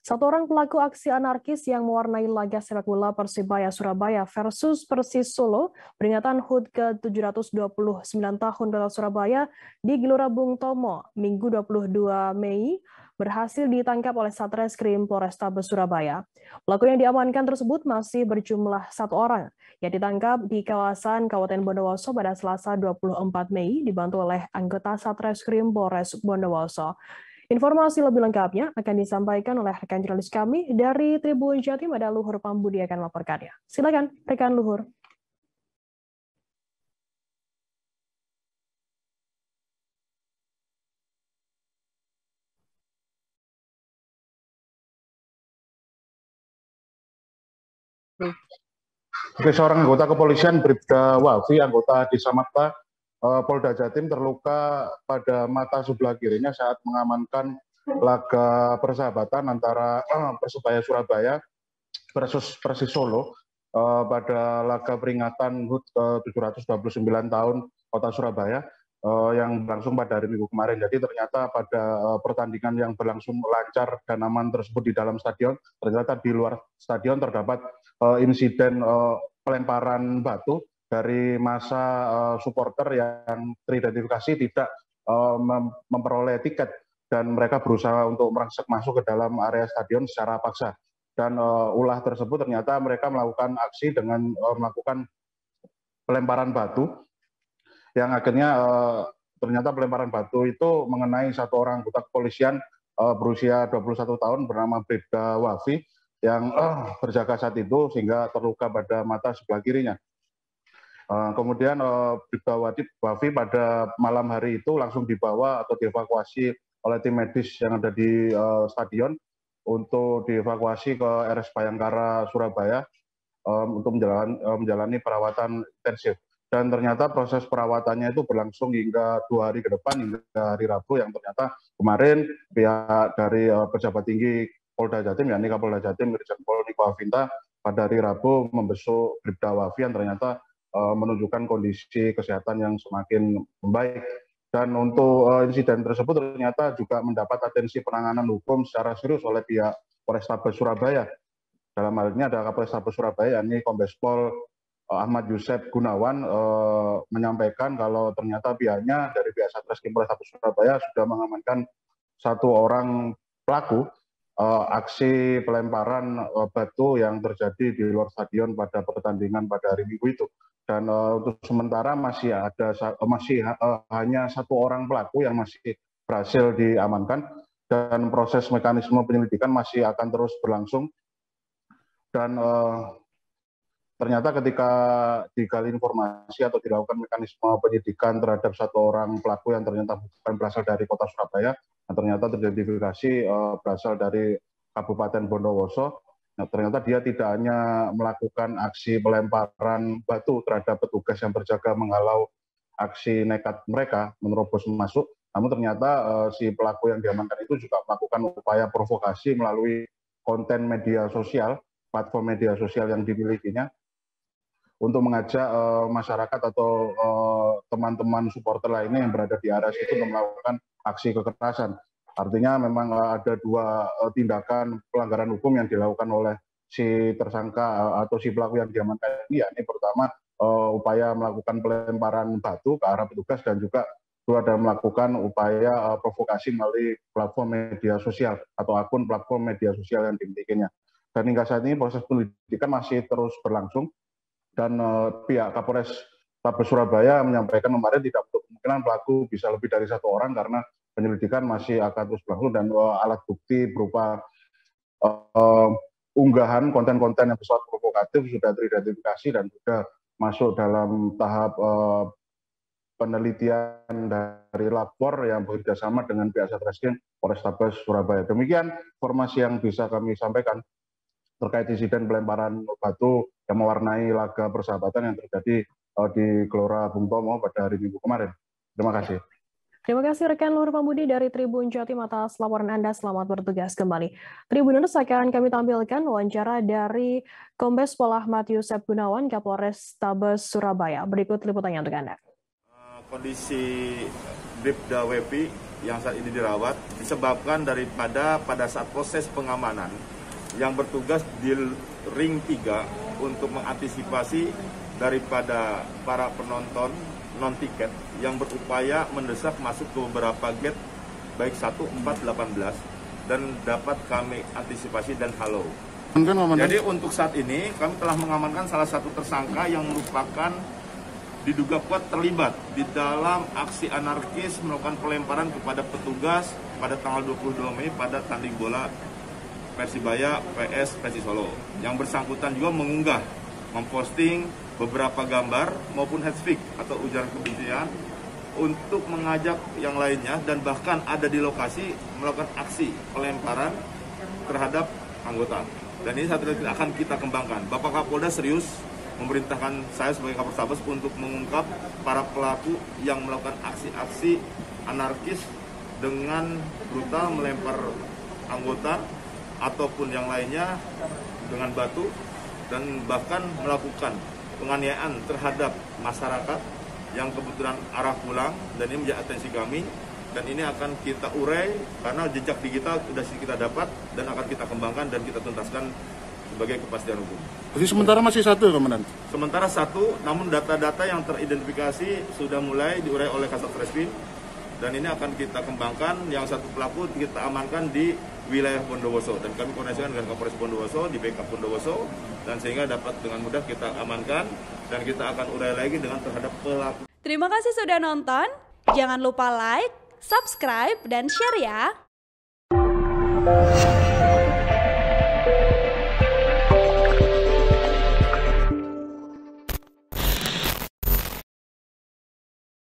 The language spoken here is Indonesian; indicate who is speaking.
Speaker 1: Satu orang pelaku aksi anarkis yang mewarnai laga sepak bola Persibaya Surabaya versus Persis Solo peringatan HUT ke-729 tahun Kota Surabaya di Gelora Bung Tomo, Minggu 22 Mei, berhasil ditangkap oleh Satreskrim Polrestabes Surabaya. Pelaku yang diamankan tersebut masih berjumlah satu orang, yang ditangkap di kawasan Kabupaten Bondowoso pada Selasa 24 Mei, dibantu oleh anggota Satreskrim Polres Bondowoso. Informasi lebih lengkapnya akan disampaikan oleh rekan jurnalis kami dari Tribun Jatim, ada Luhur Pambudi akan melaporkannya. Silakan, rekan Luhur.
Speaker 2: Oke, seorang anggota kepolisian Bribda Wafi, anggota Disamakta Polda Jatim terluka pada mata sebelah kirinya saat mengamankan laga persahabatan antara Persebaya Surabaya versus Persis Solo pada laga peringatan HUT ke-729 tahun Kota Surabaya yang berlangsung pada hari Minggu kemarin. Jadi ternyata pada pertandingan yang berlangsung lancar dan aman tersebut di dalam stadion, ternyata di luar stadion terdapat insiden pelemparan batu dari massa supporter yang teridentifikasi tidak memperoleh tiket dan mereka berusaha untuk merangsek masuk ke dalam area stadion secara paksa. Dan ulah tersebut ternyata mereka melakukan aksi dengan melakukan pelemparan batu yang akhirnya ternyata pelemparan batu itu mengenai satu orang anggota kepolisian berusia 21 tahun bernama Bribda Wafi yang berjaga saat itu sehingga terluka pada mata sebelah kirinya. Kemudian Bribda Wafi pada malam hari itu langsung dibawa atau dievakuasi oleh tim medis yang ada di stadion untuk dievakuasi ke RS Bayangkara Surabaya untuk menjalani perawatan intensif. Dan ternyata proses perawatannya itu berlangsung hingga 2 hari ke depan, hingga hari Rabu, yang ternyata kemarin pihak dari pejabat tinggi Polda Jatim, yakni Kapolda Jatim, Irjen Pol Niko Afinta, pada hari Rabu membesuk Bribda Wafi yang ternyata menunjukkan kondisi kesehatan yang semakin membaik. Dan untuk insiden tersebut ternyata juga mendapat atensi penanganan hukum secara serius oleh pihak Polrestabes Surabaya. Dalam hal ini ada Kapolrestabes Surabaya, yakni Kombes Pol Ahmad Yusef Gunawan menyampaikan kalau ternyata pihaknya dari pihak Satreskrim Polrestabes Surabaya sudah mengamankan satu orang pelaku aksi pelemparan batu yang terjadi di luar stadion pada pertandingan pada hari Minggu itu. Dan untuk sementara masih hanya satu orang pelaku yang masih berhasil diamankan dan proses mekanisme penyelidikan masih akan terus berlangsung. Dan ternyata ketika digali informasi atau dilakukan mekanisme penyidikan terhadap satu orang pelaku yang ternyata bukan berasal dari kota Surabaya, yang ternyata teridentifikasi berasal dari Kabupaten Bondowoso. Nah, ternyata dia tidak hanya melakukan aksi pelemparan batu terhadap petugas yang berjaga menghalau aksi nekat mereka menerobos masuk, namun ternyata si pelaku yang diamankan itu juga melakukan upaya provokasi melalui konten media sosial, platform media sosial yang dimilikinya, untuk mengajak masyarakat atau teman-teman supporter lainnya yang berada di area itu untuk melakukan aksi kekerasan. Artinya memang ada dua tindakan pelanggaran hukum yang dilakukan oleh si tersangka atau si pelaku yang diamankan ini, yakni pertama upaya melakukan pelemparan batu ke arah petugas dan juga kedua ada melakukan upaya provokasi melalui platform media sosial atau akun platform media sosial yang dimilikinya. Dan hingga saat ini proses penyelidikan masih terus berlangsung. Dan pihak Kapolres Tabes Surabaya menyampaikan kemarin tidak untuk kemungkinan pelaku bisa lebih dari satu orang karena penyelidikan masih akan terus berlangsung dan alat bukti berupa unggahan konten-konten yang bersifat provokatif sudah teridentifikasi dan sudah masuk dalam tahap penelitian dari lapor yang bekerjasama dengan pihak Satreskrim Polrestabes Surabaya. Demikian informasi yang bisa kami sampaikan terkait insiden pelemparan batu yang mewarnai laga persahabatan yang terjadi di Gelora Bung Tomo pada hari Minggu kemarin. Terima kasih.
Speaker 1: Terima kasih rekan Luhur Pambudi dari Tribun Jatim atas laporan Anda. Selamat bertugas kembali. Tribuners, akan kami tampilkan wawancara dari Kombes Pol Ahmad Yusef Gunawan, Kapolres Tabes Surabaya. Berikut liputannya untuk Anda.
Speaker 3: Kondisi Bribda Wafi yang saat ini dirawat disebabkan daripada pada saat proses pengamanan yang bertugas di ring 3 untuk mengantisipasi daripada para penonton non-tiket yang berupaya mendesak masuk ke beberapa gate baik 1, 4, 18 dan dapat kami antisipasi dan halau. Jadi untuk saat ini kami telah mengamankan salah satu tersangka yang merupakan diduga kuat terlibat di dalam aksi anarkis melakukan pelemparan kepada petugas pada tanggal 22 Mei pada tanding bola Persibaya PS Persis Solo. Yang bersangkutan juga mengunggah, memposting beberapa gambar maupun headspeak atau ujaran kebencian untuk mengajak yang lainnya dan bahkan ada di lokasi melakukan aksi pelemparan terhadap anggota. Dan ini satu lagi akan kita kembangkan. Bapak Kapolda serius memerintahkan saya sebagai Kapolres untuk mengungkap para pelaku yang melakukan aksi-aksi anarkis dengan brutal melempar anggota ataupun yang lainnya dengan batu dan bahkan melakukan penganiayaan terhadap masyarakat yang kebetulan arah pulang, dan ini menjadi atensi kami dan ini akan kita urai karena jejak digital sudah kita dapat dan akan kita kembangkan dan kita tuntaskan sebagai kepastian hukum.
Speaker 2: Jadi sementara masih satu, Komandan?
Speaker 3: Sementara satu, namun data-data yang teridentifikasi sudah mulai diurai oleh Kasat Reskrim dan ini akan kita kembangkan. Yang satu pelaku kita amankan di wilayah Bondowoso dan kami koordinasikan dengan Kapolres Bondowoso di backup Bondowoso dan sehingga dapat dengan mudah kita amankan dan kita akan urai lagi dengan terhadap pelaku.
Speaker 4: Terima kasih sudah nonton. Jangan lupa like, subscribe, dan share ya.